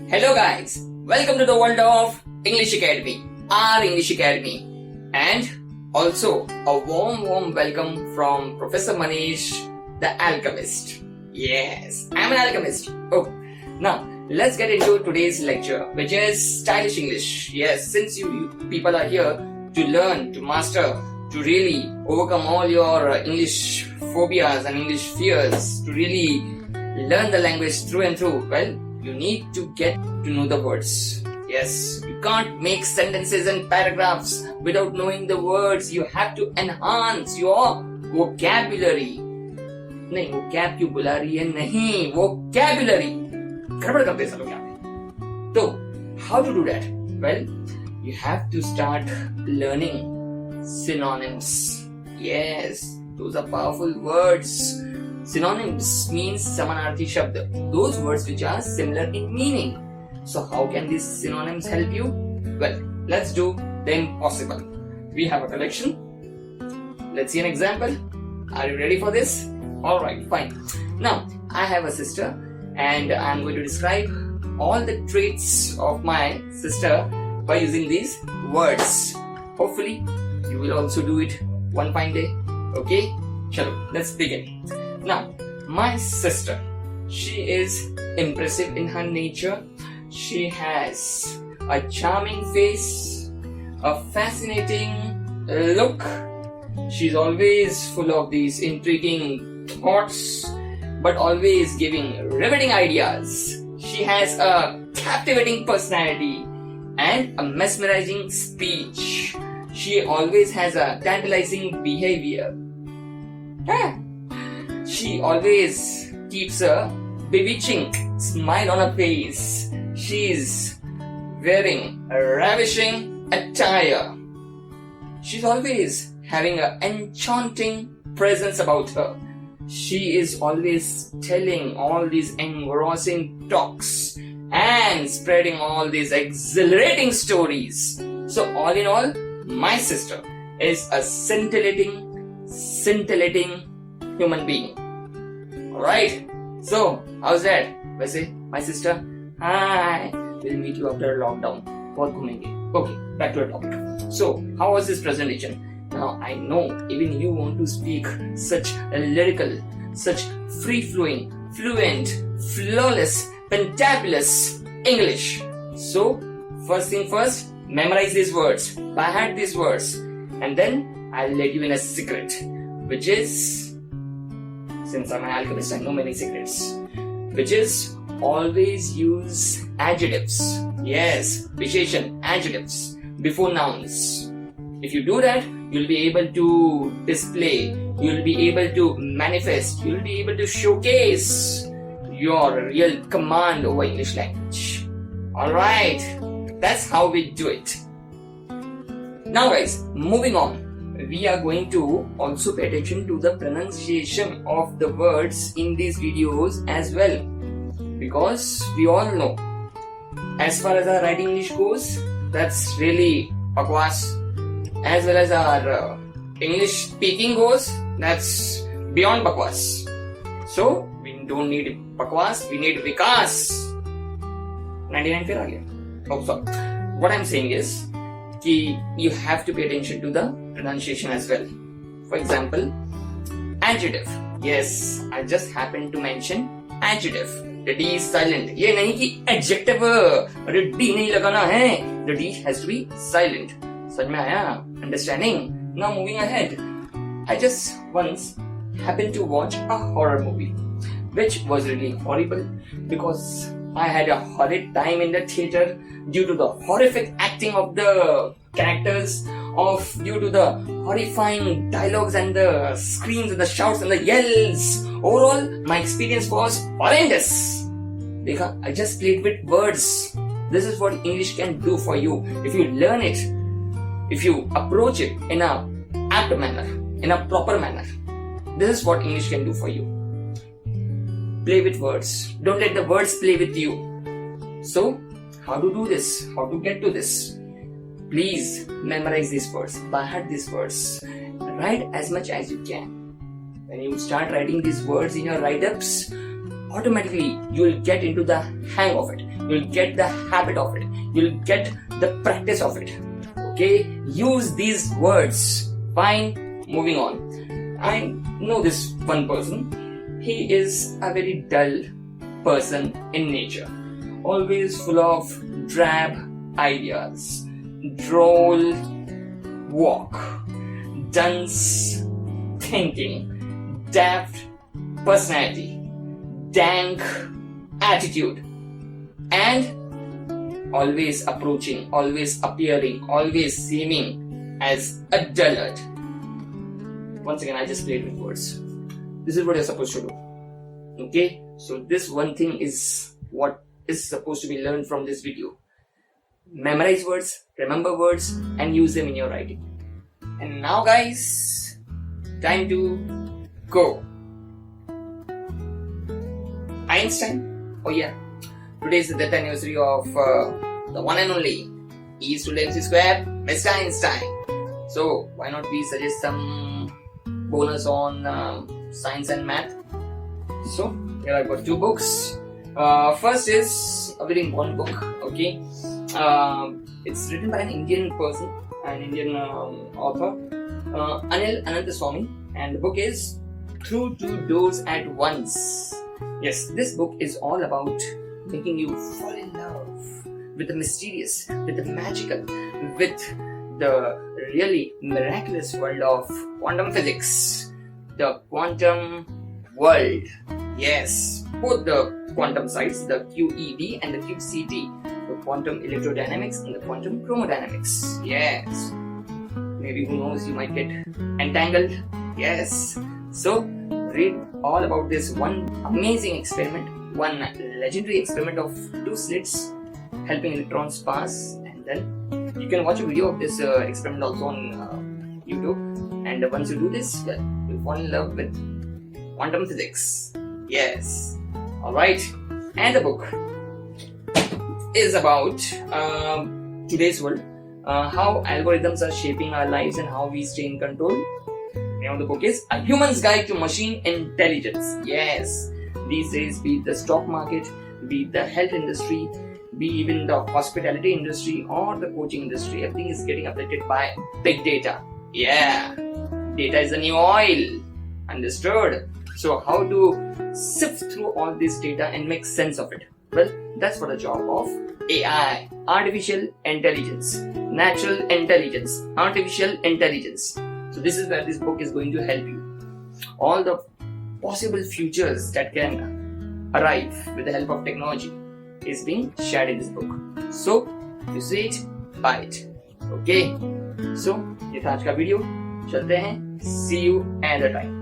Hello guys, welcome to the world of English Academy, our English Academy, and also a warm welcome from Professor Manish, the Alchemist. Yes, I'm an alchemist. Oh, now let's get into today's lecture, which is stylish English. Yes, since you people are here to learn, to master, to really overcome all your English phobias and English fears, to really learn the language through and through, well, you need to get to know the words. Yes, you can't make sentences and paragraphs without knowing the words. You have to enhance your vocabulary. नहीं, vocab क्यों बुला रही है? नहीं, vocabulary. गड़बड़ करते हैं सब लोग यहाँ पे. तो, how to do that? Well, you have to start learning synonyms. Yes, those are powerful words. Synonyms means samanarthi shabd. Those words which are similar in meaning. So how can these synonyms help you? Well, let's do the impossible. We have a collection. Let's see an example. Are you ready for this? Alright, fine. Now, I have a sister and I'm going to describe all the traits of my sister by using these words. Hopefully, you will also do it one fine day. Okay? Chalo, let's begin. Now, my sister, she is impressive in her nature. She has a charming face, a fascinating look. She's always full of these intriguing thoughts, but always giving riveting ideas. She has a captivating personality and a mesmerizing speech. She always has a tantalizing behavior. She always keeps a bewitching smile on her face. She's wearing a ravishing attire. She's always having an enchanting presence about her. She is always telling all these engrossing talks and spreading all these exhilarating stories. So all in all, my sister is a scintillating human being. Alright, so how's that? वैसे, my sister, hi, we'll meet you after lockdown. बहुत घूमेंगे. Okay, back to the topic. So, how was this presentation? Now, I know even you want to speak such a lyrical, such free-flowing, fluent, flawless, fantabulous English. So, first thing first, memorize these words, by heart these words, and then I'll let you in a secret, which is, since I'm an alchemist, I know many secrets, which is always use adjectives. Yes, visheshan, adjectives before nouns. If you do that, you'll be able to display, you'll be able to manifest, you'll be able to showcase your real command over English language. Alright, that's how we do it. Now guys, moving on. We are going to also pay attention to the pronunciation of the words in these videos as well, because we all know, as far as our writing English goes, that's really bakwas. As well as our English speaking goes, that's beyond bakwas. So we don't need bakwas, we need vikas. 99 फिर आ गया. Oh, sorry. What I'm saying is, you have to pay attention to the pronunciation as well. For example, adjective. Yes, I just happened to mention adjective. The D is silent. ये नहीं कि adjective. अरे D नहीं लगाना है. The D has to be silent. समझ में आया? Understanding? Now moving ahead. I just once happened to watch a horror movie, which was really horrible because I had a horrid time in the theater due to the horrific acting of the characters, due to the horrifying dialogues and the screams and the shouts and the yells. Overall, my experience was horrendous. Dekha, I just played with words. This is what English can do for you if you learn it, if you approach it in a apt manner, in a proper manner. This is what English can do for you. Play with words. Don't let the words play with you. So, how to do this? How to get to this? Please memorize these words, by heart these words. Write as much as you can. When you start writing these words in your write-ups, automatically you'll get into the hang of it. You'll get the habit of it. You'll get the practice of it. Okay, use these words. Fine, moving on. I know this one person. He is a very dull person in nature, always full of drab ideas, droll walk, dunce thinking, daft personality, dank attitude, and always approaching, always appearing, always seeming as a dullard. Once again, I just played with words. This is what you're supposed to do. Okay, so this one thing is what is supposed to be learned from this video. Memorize words, remember words, and use them in your writing. And now guys, time to go. Einstein. Oh yeah, today is the death anniversary of the one and only E to MC square, Mr. Einstein. So why not we suggest some bonus on science and math. So here I've got 2 books. First is a very important book. Okay, it's written by an Indian person, an Indian author, Anil Ananthaswamy, and the book is Through 2 Doors at Once. Yes, this book is all about making you fall in love with the mysterious, with the magical, with the really miraculous world of quantum physics, the quantum world. Yes, both the quantum sides, the QED and the QCT, the quantum electrodynamics and the quantum chromodynamics. Yes, maybe who knows, you might get entangled. Yes, so read all about this one amazing experiment, one legendary experiment of 2 slits helping electrons pass, and then you can watch a video of this experiment also on YouTube, and once you do this, well, you'll fall in love with quantum physics. Yes, alright, and the book is about today's world, how algorithms are shaping our lives and how we stay in control. The name of the book is A Human's Guide to Machine Intelligence. Yes, these days, be it the stock market, be it the health industry, be even the hospitality industry or the coaching industry, everything is getting affected by big data. Yeah, data is the new oil. Understood? So how to sift through all this data and make sense of it? Well, that's for the job of AI, artificial intelligence, natural intelligence, artificial intelligence. So this is where this book is going to help you. All the possible futures that can arrive with the help of technology is being shared in this book. So you see it, buy it. Okay. So ये था आज का video. चलते हैं. See you another time.